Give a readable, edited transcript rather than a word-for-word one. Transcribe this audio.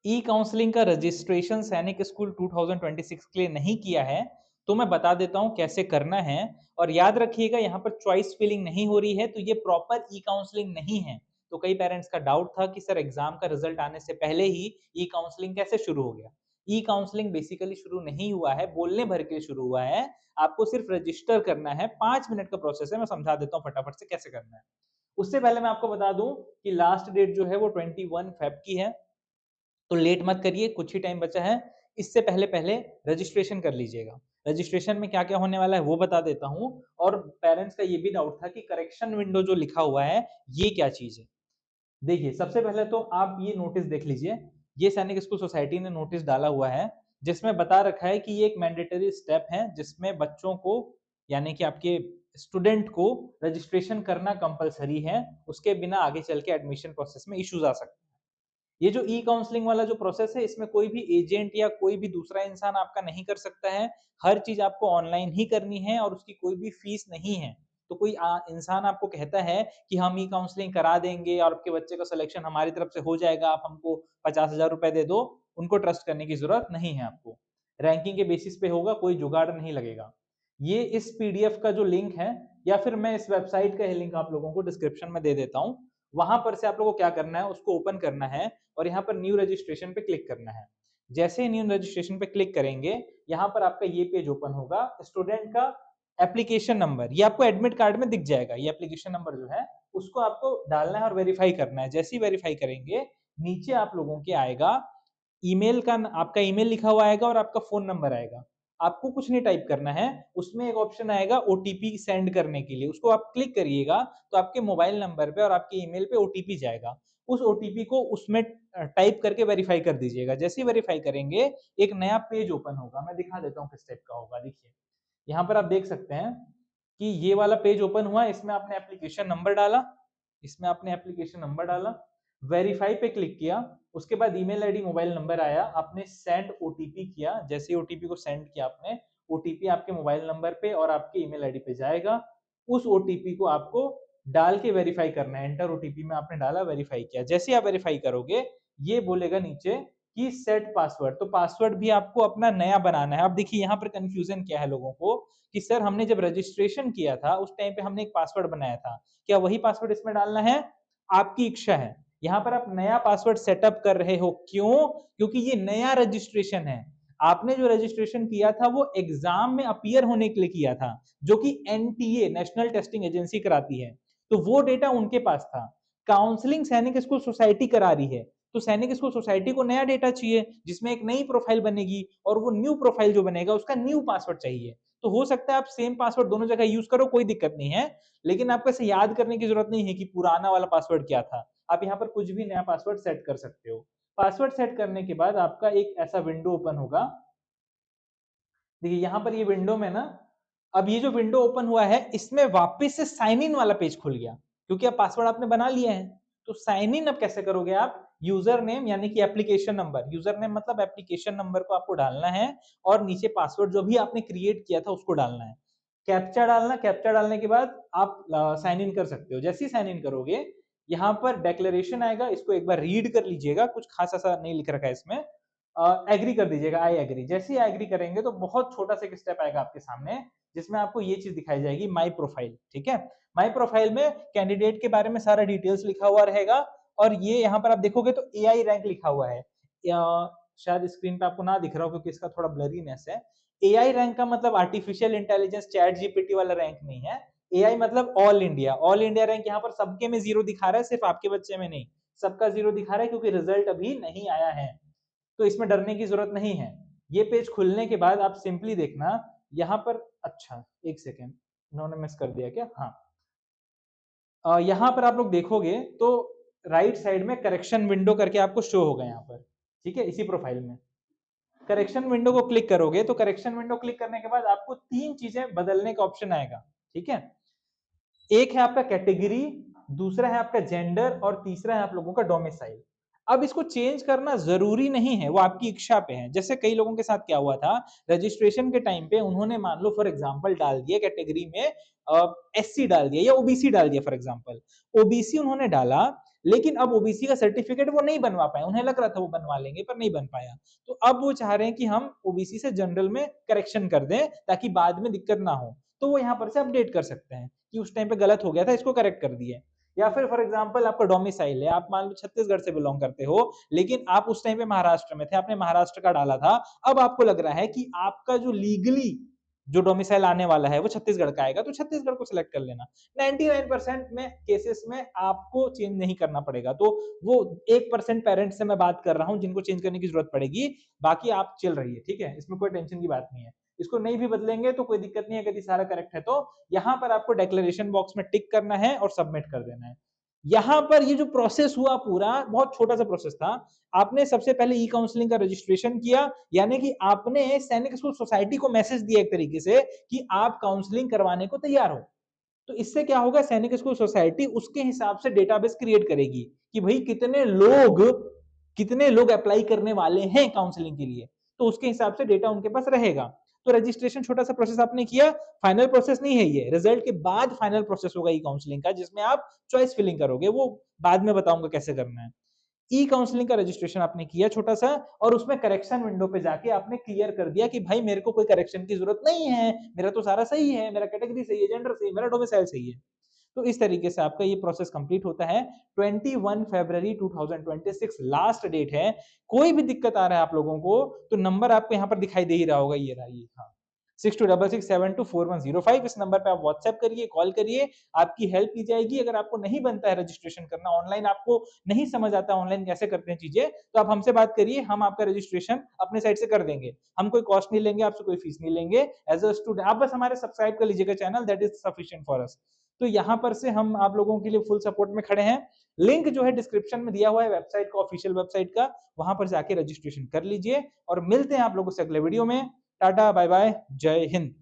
ई counselling का registration सैनिक school 2026 के लिए नहीं किया है, तो मैं बता देता हूँ कैसे करना है। और याद रखिएगा यहाँ पर चॉइस फिलिंग नहीं हो रही है, तो ये प्रॉपर ई काउंसलिंग नहीं है। तो कई पेरेंट्स का डाउट था कि सर एग्जाम का रिजल्ट आने से पहले ही ई काउंसलिंग कैसे शुरू हो गया। ई काउंसलिंग बेसिकली शुरू नहीं हुआ है, बोलने भर के शुरू हुआ है। आपको सिर्फ रजिस्टर करना है, 5 मिनट का प्रोसेस है। मैं समझा देता हूँ फटाफट से कैसे करना है। उससे पहले मैं आपको बता दूं कि लास्ट डेट जो है वो 21 फेब की है, तो लेट मत करिए, कुछ ही टाइम बचा है। इससे पहले पहले रजिस्ट्रेशन कर लीजिएगा। रजिस्ट्रेशन में क्या क्या होने वाला है वो बता देता हूँ। और पेरेंट्स का ये भी डाउट था कि करेक्शन विंडो जो लिखा हुआ है ये क्या चीज है। देखिए, सबसे पहले तो आप ये नोटिस देख लीजिए। ये सैनिक स्कूल सोसाइटी ने नोटिस डाला हुआ है, जिसमें बता रखा है कि ये एक मैंडेटरी स्टेप है, जिसमें बच्चों को यानी कि आपके स्टूडेंट को रजिस्ट्रेशन करना कंपलसरी है। उसके बिना आगे चल के एडमिशन प्रोसेस में इश्यूज आ सकते हैं। ये जो ई काउंसलिंग वाला जो प्रोसेस है, इसमें कोई भी एजेंट या कोई भी दूसरा इंसान आपका नहीं कर सकता है। हर चीज आपको ऑनलाइन ही करनी है और उसकी कोई भी फीस नहीं है। तो कोई इंसान आपको कहता है कि हम ई काउंसलिंग करा देंगे और आपके बच्चे का सिलेक्शन हमारी तरफ से हो जाएगा, आप हमको 50,000 रुपए दे दो, उनको ट्रस्ट करने की जरूरत नहीं है। आपको रैंकिंग के बेसिस पे होगा, कोई जुगाड़ नहीं लगेगा। ये इस पीडीएफ का जो लिंक है, या फिर मैं इस वेबसाइट का लिंक आप लोगों को डिस्क्रिप्शन में दे देता हूँ। वहां पर से आप लोगों को क्या करना है, उसको ओपन करना है और यहाँ पर न्यू रजिस्ट्रेशन पे क्लिक करना है। जैसे ही न्यू रजिस्ट्रेशन पे क्लिक करेंगे, यहाँ पर आपका ये पेज ओपन होगा। स्टूडेंट का एप्लीकेशन नंबर ये आपको एडमिट कार्ड में दिख जाएगा। ये एप्लीकेशन नंबर जो है उसको आपको डालना है और वेरीफाई करना है। जैसे ही वेरीफाई करेंगे, नीचे आप लोगों के आएगा ईमेल का, आपका ईमेल लिखा हुआ आएगा और आपका फोन नंबर आएगा। आपको कुछ नहीं टाइप करना है, उसमें एक ऑप्शन आएगा ओटीपी सेंड करने के लिए, उसको आप क्लिक करिएगा तो आपके मोबाइल नंबर पे और आपके ईमेल पे ओटीपी जाएगा। उस ओटीपी को उसमें टाइप करके वेरीफाई कर दीजिएगा। जैसे ही वेरीफाई करेंगे, एक नया पेज ओपन होगा। मैं दिखा देता हूँ किस टाइप का होगा। देखिए, यहाँ पर आप देख सकते हैं कि ये वाला पेज ओपन हुआ। इसमें आपने एप्लीकेशन नंबर डाला, इसमें आपने एप्लीकेशन नंबर डाला, वेरीफाई पे क्लिक किया। उसके बाद ईमेल आईडी मोबाइल नंबर आया, आपने सेंड ओटीपी किया। जैसे ही ओटीपी को सेंड किया आपने, ओटीपी आपके मोबाइल नंबर पे और आपके ईमेल आईडी पे जाएगा। उस ओटीपी को आपको डाल के वेरीफाई करना है। एंटर ओटीपी में आपने डाला, वेरीफाई किया। जैसे ही आप वेरीफाई करोगे, ये बोलेगा नीचे कि सेट पासवर्ड। तो पासवर्ड भी आपको अपना नया बनाना है। अब देखिए यहाँ पर कंफ्यूजन क्या है लोगों को कि सर हमने जब रजिस्ट्रेशन किया था उस टाइम पे हमने एक पासवर्ड बनाया था, क्या वही पासवर्ड इसमें डालना है? आपकी इच्छा है। यहाँ पर आप नया पासवर्ड सेटअप कर रहे हो, क्यों? क्योंकि ये नया रजिस्ट्रेशन है। आपने जो रजिस्ट्रेशन किया था वो एग्जाम में अपीयर होने के लिए किया था, जो कि एनटीए नेशनल टेस्टिंग एजेंसी कराती है। तो वो डेटा उनके पास था। काउंसलिंग सैनिक स्कूल सोसाइटी करा रही है, तो सैनिक स्कूल सोसाइटी को नया डेटा चाहिए जिसमें एक नई प्रोफाइल बनेगी, और वो न्यू प्रोफाइल जो बनेगा उसका न्यू पासवर्ड चाहिए। तो हो सकता है आप सेम पासवर्ड दोनों जगह यूज करो, कोई दिक्कत नहीं है, लेकिन आपको ऐसे याद करने की जरूरत नहीं है कि पुराना वाला पासवर्ड क्या था। आप यहाँ पर कुछ भी नया पासवर्ड सेट कर सकते हो। पासवर्ड सेट करने के बाद आपका एक ऐसा विंडो ओपन होगा। देखिए यहाँ पर ये विंडो में ना, अब ये जो विंडो ओपन हुआ है इसमें वापस से साइन इन वाला पेज खुल गया, क्योंकि अब पासवर्ड आपने बना लिया है। तो साइन इन अब कैसे करोगे आप? यूजर नेम यानी कि एप्लीकेशन नंबर, यूजर नेम मतलब एप्लीकेशन नंबर को आपको डालना है, और नीचे पासवर्ड जो भी आपने क्रिएट किया था उसको डालना है। कैप्चा डालना, कैप्चा डालने के बाद आप साइन इन कर सकते हो। जैसे ही साइन इन करोगे, यहाँ पर डेक्लेरेशन आएगा, इसको एक बार रीड कर लीजिएगा। कुछ खास ऐसा नहीं लिख रखा है इसमें। एग्री कर दीजिएगा, आई एग्री। जैसे ही एग्री करेंगे तो बहुत छोटा सा एक स्टेप आएगा आपके सामने, जिसमें आपको ये चीज दिखाई जाएगी, माई प्रोफाइल। ठीक है, माई प्रोफाइल में कैंडिडेट के बारे में सारा डिटेल्स लिखा हुआ रहेगा। और ये यहाँ पर आप देखोगे तो एआई रैंक लिखा हुआ है। शायद स्क्रीन पे आपको ना दिख रहा हो क्योंकि इसका थोड़ा ब्लरीनेस है। एआई रैंक का मतलब आर्टिफिशियल इंटेलिजेंस चैट जीपीटी वाला रैंक नहीं है। एआई मतलब all India. All India rank यहाँ पर सबके में जीरो दिखा रहा है, सिर्फ आपके बच्चे में नहीं। सबका जीरो दिखा रहा है क्योंकि रिजल्ट अभी नहीं आया है। तो इसमें डरने की जरूरत नहीं है। ये पेज खुलने के बाद आप सिंपली देखना यहाँ पर। अच्छा, एक सेकेंड, इन्होंने मिस कर दिया क्या? हाँ, यहाँ पर आप लोग देखोगे तो राइट साइड में करेक्शन विंडो करके आपको शो होगा यहाँ पर। ठीक है, इसी प्रोफाइल में करेक्शन विंडो को क्लिक करोगे तो करेक्शन विंडो क्लिक करने के बाद आपको तीन चीजें बदलने का ऑप्शन आएगा। ठीक है, एक है आपका कैटेगरी, दूसरा है आपका जेंडर, और तीसरा है आप लोगों का डोमिसाइल। अब इसको चेंज करना जरूरी नहीं है, वो आपकी इच्छा पे है। जैसे कई लोगों के साथ क्या हुआ था, रजिस्ट्रेशन के टाइम पे उन्होंने मान लो फॉर एग्जांपल डाल दिया कैटेगरी में एससी डाल दिया या ओबीसी डाल दिया। फॉर एग्जांपल ओबीसी उन्होंने डाला, लेकिन अब ओबीसी का सर्टिफिकेट वो नहीं बनवा पाए, उन्हें लग रहा था वो बनवा लेंगे पर नहीं बन पाया। तो अब वो चाह रहे हैं कि हम ओबीसी से जनरल में करेक्शन कर दें ताकि बाद में दिक्कत ना हो। तो वो यहाँ पर से अपडेट कर सकते हैं कि उस टाइम पे गलत हो गया था, इसको करेक्ट कर दिए। या फिर फॉर एग्जांपल आपका डोमिसाइल है, आप मान लो छत्तीसगढ़ से बिलोंग करते हो, लेकिन आप उस टाइम पे महाराष्ट्र में थे, आपने महाराष्ट्र का डाला था, अब आपको लग रहा है कि आपका जो लीगली जो डोमिसाइल आने वाला है वो छत्तीसगढ़ का आएगा, तो छत्तीसगढ़ को सिलेक्ट कर लेना। 99% में केसेस में आपको चेंज नहीं करना पड़ेगा। तो वो 1% पेरेंट्स से मैं बात कर रहा हूं जिनको चेंज करने की जरूरत पड़ेगी, बाकी आप चल रही है, ठीक है, इसमें कोई टेंशन की बात नहीं है। इसको नहीं भी बदलेंगे तो कोई दिक्कत नहीं है, अगर ये सारा करेक्ट है तो यहाँ पर आपको डिक्लेरेशन बॉक्स में टिक करना है और सबमिट कर देना है। यहाँ पर ये जो प्रोसेस हुआ पूरा बहुत छोटा सा प्रोसेस था। आपने सबसे पहले ई काउंसलिंग का रजिस्ट्रेशन किया, यानी कि आपने सैनिक स्कूल सोसाइटी को मैसेज दिया एक तरीके से कि आप काउंसलिंग करवाने को तैयार हो। तो इससे क्या होगा, सैनिक स्कूल सोसाइटी उसके हिसाब से डेटाबेस क्रिएट करेगी कि भाई कितने लोग अप्लाई करने वाले हैं काउंसलिंग के लिए, तो उसके हिसाब से डेटा उनके पास रहेगा। तो रजिस्ट्रेशन छोटा सा प्रोसेस आपने किया, फाइनल प्रोसेस नहीं है ये, रिजल्ट के बाद फाइनल प्रोसेस होगा ई काउंसलिंग का, जिसमें आप चॉइस फिलिंग करोगे, वो बाद में बताऊंगा कैसे करना है। ई काउंसलिंग का रजिस्ट्रेशन आपने किया छोटा सा, और उसमें करेक्शन विंडो पे जाके आपने क्लियर कर दिया कि भाई मेरे को कोई करेक्शन की जरूरत नहीं है, मेरा तो सारा सही है, मेरा कैटेगरी सही है, जेंडर सही है, मेरा डोमिसाइल सही है। तो इस तरीके से आपका ये प्रोसेस कंप्लीट होता है। 21 फरवरी 2026 लास्ट डेट है। कोई भी दिक्कत आ रहा है आप लोगों को तो नंबर आपको यहाँ पर दिखाई दे ही रहा होगा, ये रहा ये, हाँ 6266724105। इस नंबर पे आप व्हाट्सएप करिए, कॉल करिए, आपकी हेल्प की जाएगी। अगर आपको नहीं बनता है रजिस्ट्रेशन करना ऑनलाइन, आपको नहीं समझ आता ऑनलाइन कैसे करते हैं चीजें, तो आप हमसे बात करिए, हम आपका रजिस्ट्रेशन अपने साइड से कर देंगे। हम कोई कॉस्ट नहीं लेंगे, आपसे कोई फीस नहीं लेंगे। एज अ स्टूडेंट आप बस हमारे सब्सक्राइब कर लीजिएगा channel, that is sufficient for us. तो यहाँ पर से हम आप लोगों के लिए फुल सपोर्ट में खड़े हैं। लिंक जो है डिस्क्रिप्शन में दिया हुआ है वेबसाइट का, ऑफिशियल वेबसाइट का, वहां पर जाके रजिस्ट्रेशन कर लीजिए। और मिलते हैं आप लोगों से अगले वीडियो में। टाटा बाय बाय, जय हिंद।